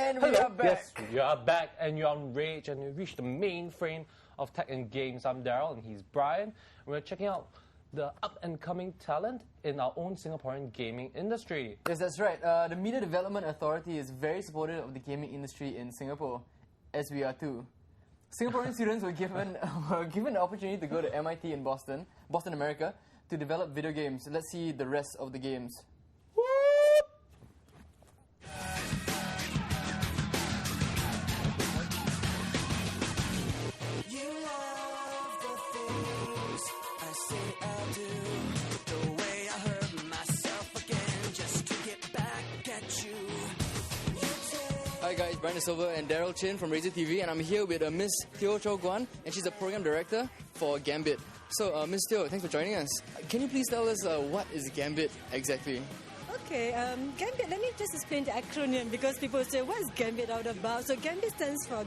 And we are back. Yes, we are back, and you're on R.age, and we've reached the main frame of Tech and Games. I'm Daryl, and he's Bryan. And we're checking out the up-and-coming talent in our own Singaporean gaming industry. Yes, that's right. The Media Development Authority is very supportive of the gaming industry in Singapore, as we are too. Singaporean students were given the opportunity to go to MIT in Boston, America, to develop video games. Let's see the rest of the games. Hi guys, Bryan and Daryl Chin from Razer TV, and I'm here with Miss Teo Chow Guan, and she's the program director for GAMBIT. So, Miss Teo, thanks for joining us. Can you please tell us what is GAMBIT exactly? Okay, GAMBIT, let me just explain the acronym because people say, what is GAMBIT all about? So GAMBIT stands for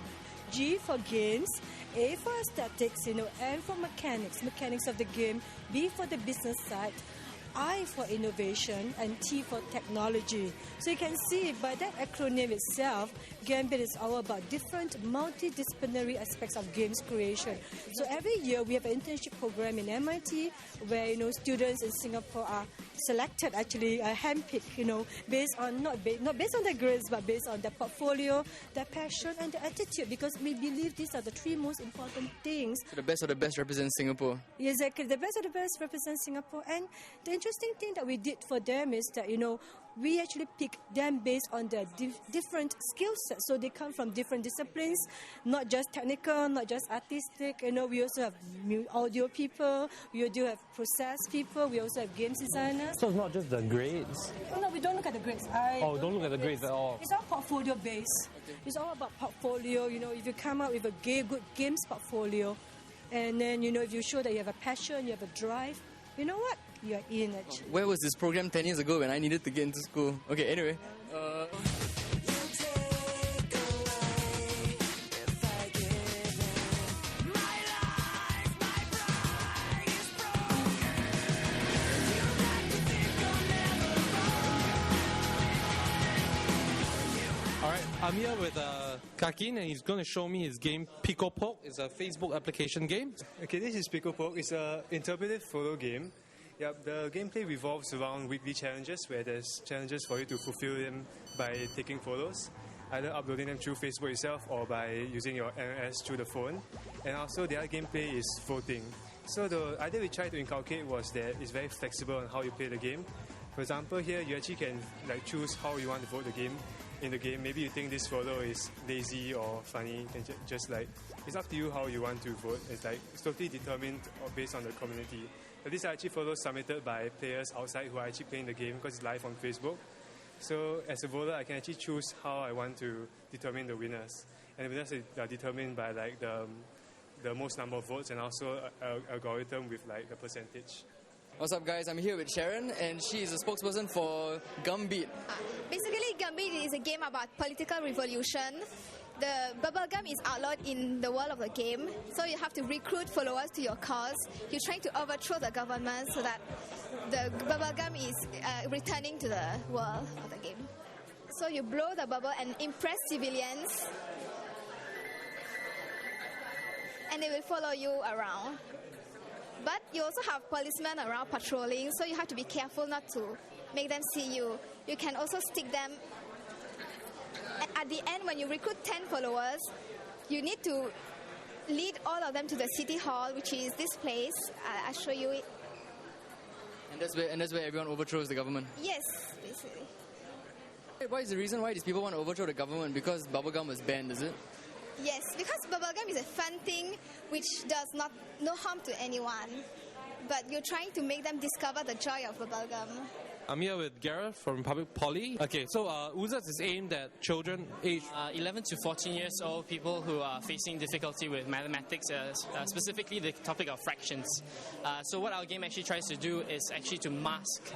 G for games, A for aesthetics, M for mechanics of the game, B for the business side, I for innovation, and T for technology. So you can see by that acronym itself, GAMBIT is all about different multidisciplinary aspects of games creation. So every year we have an internship program in MIT where students in Singapore are selected, actually handpicked, based on not based on their grades but based on their portfolio, their passion, and their attitude. Because we believe these are the three most important things. So the best of the best represents Singapore. Exactly, the best of the best represents Singapore. And the interesting thing that we did for them is that, we actually pick them based on their different skill sets. So they come from different disciplines, not just technical, not just artistic. We also have audio people, we do have process people, we also have games designers. So it's not just the grades? Oh, no, we don't look at the grades. Don't look at the grades at all. It's all portfolio based. Okay. It's all about portfolio. If you come out with a good games portfolio, and then, if you show that you have a passion, you have a drive, you know what? You're in actually. Where was this program 10 years ago when I needed to get into school? Okay, anyway. I'm here with Kakin, and he's going to show me his game Pico Poke. It's a Facebook application game. Okay, this is Pico Poke. It's an interpretive photo game. Yep, the gameplay revolves around weekly challenges where there's challenges for you to fulfill them by taking photos, either uploading them through Facebook itself or by using your NS through the phone. And also the other gameplay is voting. So the idea we tried to inculcate was that it's very flexible on how you play the game. For example, here you actually can choose how you want to vote the game. In the game, maybe you think this photo is lazy or funny, you can just it's up to you how you want to vote. It's totally determined or based on the community. But these are actually photos submitted by players outside who are actually playing the game because it's live on Facebook. So as a voter, I can actually choose how I want to determine the winners. And the winners are determined by the most number of votes and also an algorithm with the percentage. What's up, guys? I'm here with Sharon, and she is a spokesperson for GAMBIT. Basically, GAMBIT is a game about political revolution. The bubblegum is outlawed in the world of the game, so you have to recruit followers to your cause. You're trying to overthrow the government so that the bubblegum is returning to the world of the game. So you blow the bubble and impress civilians, and they will follow you around. But you also have policemen around patrolling, so you have to be careful not to make them see you. You can also stick them. At the end, when you recruit 10 followers, you need to lead all of them to the city hall, which is this place. I'll show you it. And that's where everyone overthrows the government? Yes, basically. What is the reason why these people want to overthrow the government? Because bubblegum was banned, is it? Yes, because bubblegum is a fun thing which does no harm to anyone. But you're trying to make them discover the joy of bubblegum. I'm here with Gareth from Public Poly. Okay, so Uzas is aimed at children aged 11 to 14 years old, people who are facing difficulty with mathematics, specifically the topic of fractions. So what our game actually tries to do is actually to mask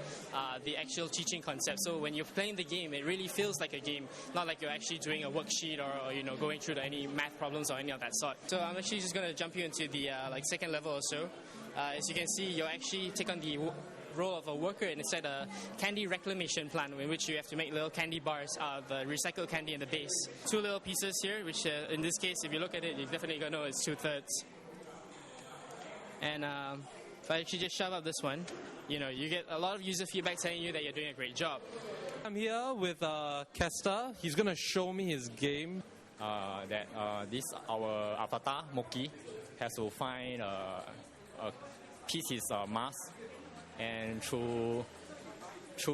the actual teaching concept. So when you're playing the game, it really feels like a game, not like you're actually doing a worksheet or going through any math problems or any of that sort. So I'm actually just going to jump you into the second level or so. As you can see, you actually take on the role of a worker inside a candy reclamation plant, in which you have to make little candy bars out of the recycled candy in the base. 2 little pieces here, which in this case, if you look at it, you're definitely going to know it's 2/3. And if I actually just shove up this one, you get a lot of user feedback telling you that you're doing a great job. I'm here with Kester. He's going to show me his game. This our avatar Moki has to find a piece his mask, and through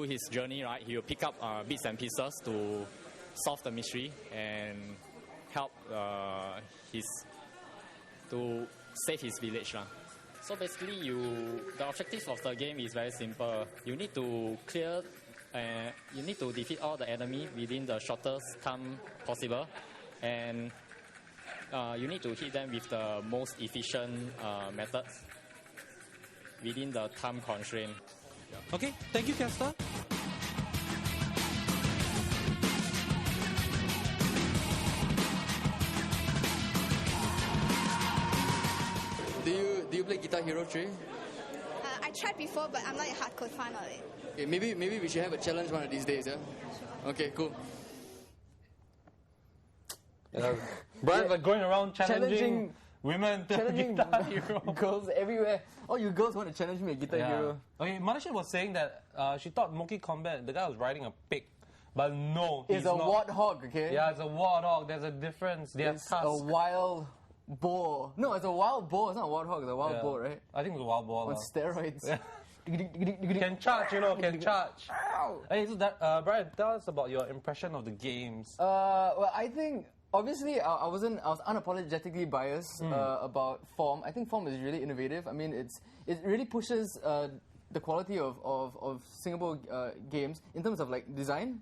his journey, right, he will pick up bits and pieces to solve the mystery and help to save his village. So basically, the objective of the game is very simple. You need to you need to defeat all the enemy within the shortest time possible, and you need to hit them with the most efficient methods within the time constraint. Okay, thank you, Kester. Do you play Guitar Hero 3? I tried before, but I'm not a hardcore fan of it. Okay, maybe we should have a challenge one of these days, yeah? Okay, cool. Brian's like going around challenging women to Guitar Hero. Girls everywhere. Oh, you girls want to challenge me at Guitar Hero? Okay, Monotine was saying that she thought Monkey Combat, the guy was riding a pig. But no, It's a warthog, okay? Yeah, it's a warthog. There's a difference. They have It's tusks. a wild boar. No, it's a wild boar. It's not a warthog, it's a wild boar, right? I think it was a wild boar. On steroids. Can charge, can charge. Hey, so that, Brian, tell us about your impression of the games. Well, I think obviously I was unapologetically biased about form. I think form is really innovative. I mean, it really pushes the quality of Singapore games in terms of like design,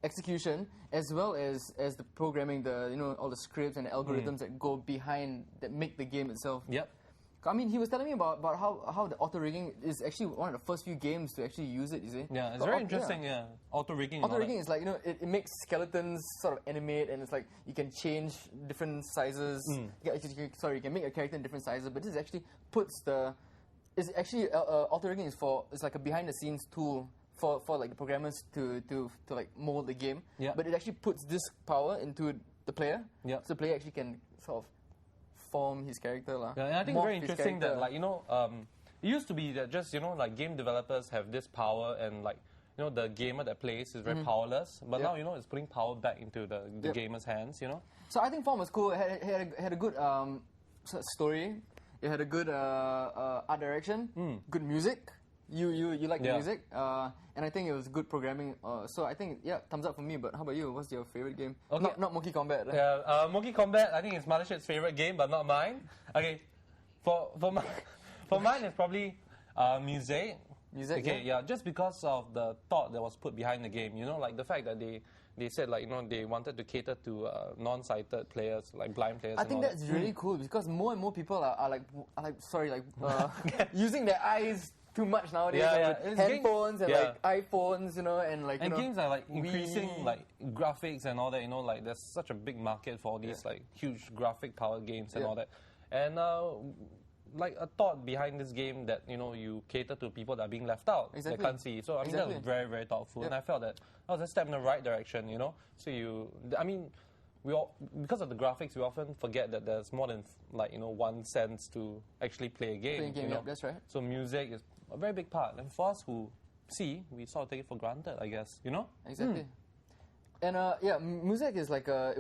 execution, as well as the programming, all the scripts and algorithms that go behind that make the game itself. I mean, he was telling me about how the auto rigging is actually one of the first few games to actually use it. You see? Yeah, it's very interesting. Yeah, auto rigging. Auto rigging is like it makes skeletons sort of animate, and it's like you can change different sizes. You can make a character in different sizes, but this actually auto rigging is like a behind the scenes tool for like the programmers to like mold the game. But it actually puts this power into the player, so the player actually can sort of form his character. Yeah, and I think it's very interesting that it used to be that just like game developers have this power, and like the gamer that plays is very powerless, but now it's putting power back into the gamer's hands. So I think form was cool. It had a good story. It had a good art direction, good music. You like the music, and I think it was good programming. So I think thumbs up for me. But how about you? What's your favorite game? Okay. Not Monkey Combat. Right? Yeah, Monkey Combat. I think it's Malaysia's favorite game, but not mine. Okay, for mine it's probably music. Music. Okay, yeah, just because of the thought that was put behind the game. Like the fact that they said they wanted to cater to non-sighted players, like blind players. I think that's really cool because more and more people are using their eyes too much nowadays. With headphones and like iPhones, and like and games are like increasing like graphics and all that. Like there's such a big market for all these like huge graphic power games and all that. And like a thought behind this game that you cater to people that are being left out, that can't see. So I mean that was very, very thoughtful, and I felt that was a step in the right direction. So we all, because of the graphics, we often forget that there's more than 1 sense to actually play a game. That's right. So music is a very big part, and for us who see, we sort of take it for granted, I guess. Exactly. And music is like it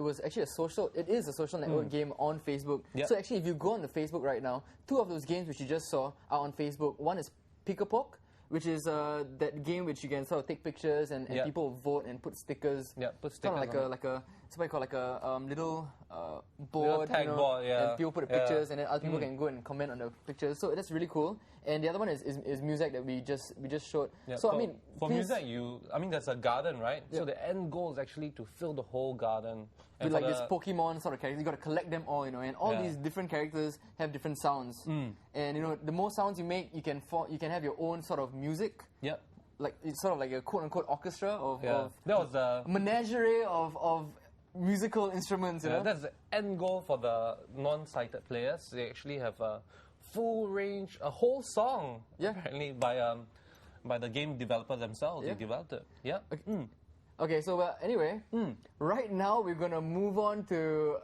is a social network game on Facebook. So actually, if you go on the Facebook right now, 2 of those games which you just saw are on Facebook. One is Pick-a-Poke, which is that game which you can sort of take pictures and people vote and put stickers. Put stickers. Kind of like a somebody called like a little board, tag board, and people put the pictures, and then other people can go and comment on the pictures. So that's really cool. And the other one is music that we just showed. So I mean, for music, there's a garden, right? So the end goal is actually to fill the whole garden. With like this Pokemon sort of characters, you got to collect them all, and all these different characters have different sounds. And the more sounds you make, you can have your own sort of music. Like it's sort of like a quote unquote orchestra of that was a menagerie of musical instruments. That's the end goal for the non-sighted players. They actually have a full range, a whole song apparently by by the game developers themselves. Yeah. They developed it. Yeah. Okay, so anyway, right now we're gonna move on to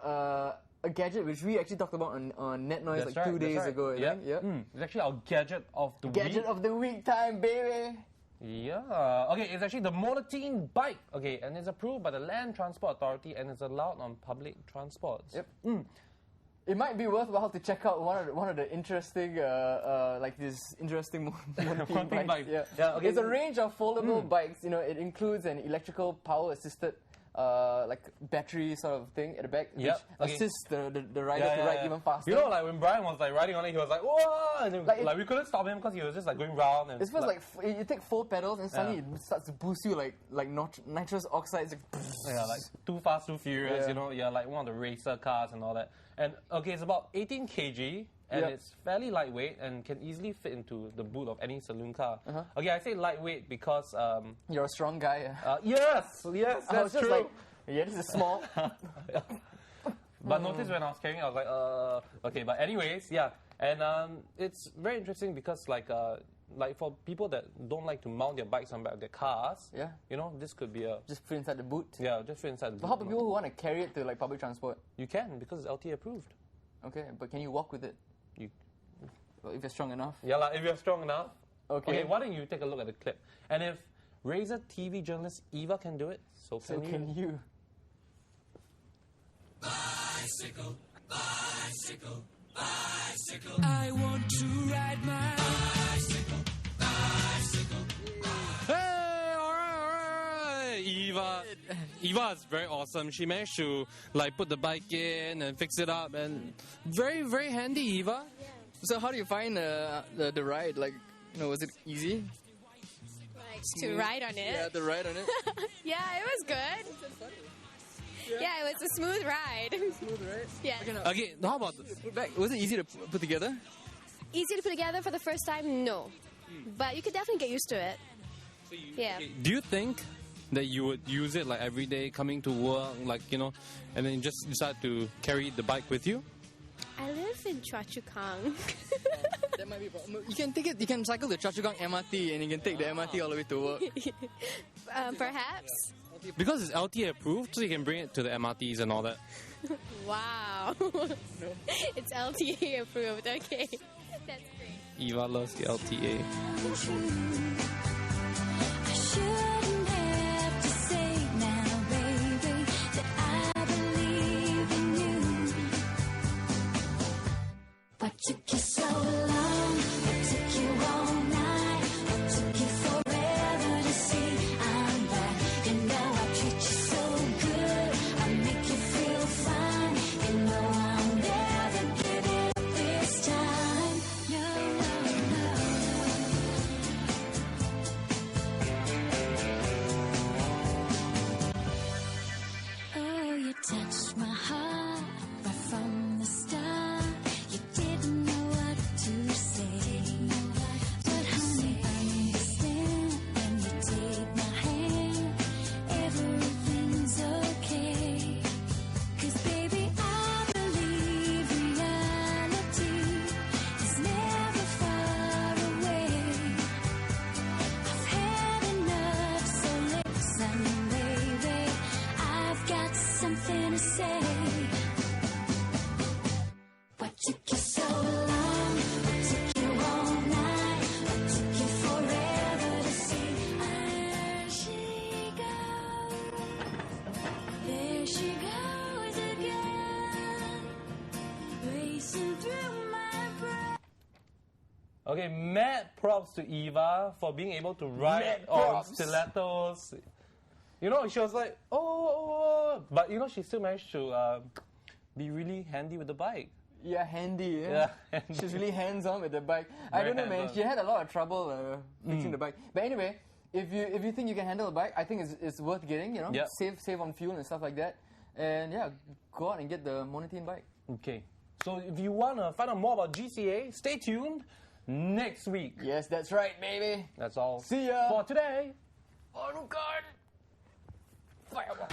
a gadget which we actually talked about on Net Noise That's like right, 2 days that's right. ago. I Yeah. think. Yep. It's actually our gadget of the week. Gadget of the week time, baby. Yeah. Okay, it's actually the Monotine Bike. Okay, and it's approved by the Land Transport Authority and it's allowed on public transports. Yep. It might be worthwhile to check out one of the interesting, like this interesting Monotine bikes. Yeah. Yeah, okay. It's a range of foldable bikes. You know, it includes an electrical power-assisted, like battery sort of thing at the back, which Yep, okay. assists the rider to ride even faster. You know, like when Brian was like riding on it, he was like, "Whoa!" And then, Like we couldn't stop him because he was just like going round. And It feels like you take 4 pedals and suddenly it starts to boost you like nitrous oxides. like too fast, too furious. Yeah. You know, like one of the racer cars and all that. And okay, it's about 18 kg. And Yep. it's fairly lightweight and can easily fit into the boot of any saloon car. Uh-huh. Okay, I say lightweight because You're a strong guy. yes, I was that's just true. like, yeah, this is small. But notice when I was carrying it, I was like, okay. But anyways, yeah. And it's very interesting because like for people that don't like to mount their bikes on back of their cars, Yeah. you know, this could be a Just fit inside the boot. just fit inside the But how boot. about people who want to carry it to like public transport? You can because it's LTA approved. Okay, but can you walk with it? Well, if you're strong enough. Yeah, like if you're strong enough. Okay. Why don't you take a look at the clip? And if Razer TV journalist Eva can do it, so So can you. can you? Bicycle, bicycle, bicycle. I want to ride my bicycle, bicycle. Hey, all right. Eva is very awesome. She managed to like put the bike in and fix it up, and very, very handy, Eva. So how do you find the ride? Like, you know, was it easy? Like to ride on it. Yeah, the ride on it. Yeah, it was good. Yeah, it was a smooth ride. Smooth, right? Yeah. Okay, how about this? Put back. Was it easy to put together? Easy to put together for the first time? No. But you could definitely get used to it. Yeah. Do you think that you would use it like every day coming to work, like, you know, and then you just decide to carry the bike with you? I live in Choa Chu Kang. That might be a problem. You can take it. You can cycle the Choa Chu Kang MRT, and you can take the MRT all the way to work. Perhaps. Because it's LTA approved, so you can bring it to the MRTs and all that. Wow. It's LTA approved. Okay. That's great. Eva loves the LTA. I shouldn't have to say now, baby, that I believe in you. What took you so long? What took you all night? What took you forever to see I'm back? You know I treat you so good. I make you feel fine. You know I'll never give it up this time. Oh, you touched my heart right from the start. You didn't know what to say, but honey, understand when you take my hand, everything's okay. 'Cause baby, I believe reality is never far away. I've had enough, so listen, baby. I've got something to say. What took you so long? What took you all night? What took you forever to see? There she goes. There she goes again. Racing through my brain. Okay, mad props to Eva for being able to ride Mad on props. stilettos. You know, she was like, oh, but you know, she still managed to be really handy with the bike. Yeah, handy. Yeah, She's really hands-on with the bike. I Very don't know, man. hands-on. She had a lot of trouble fixing the bike. But anyway, if you think you can handle a bike, I think it's worth getting. You know, Yep. save on fuel and stuff like that. And yeah, go out and get the Monotine bike. Okay, so if you want to find out more about GCA, stay tuned next week. Yes, that's right, baby. That's all See ya. for today. Oh God! Fireball.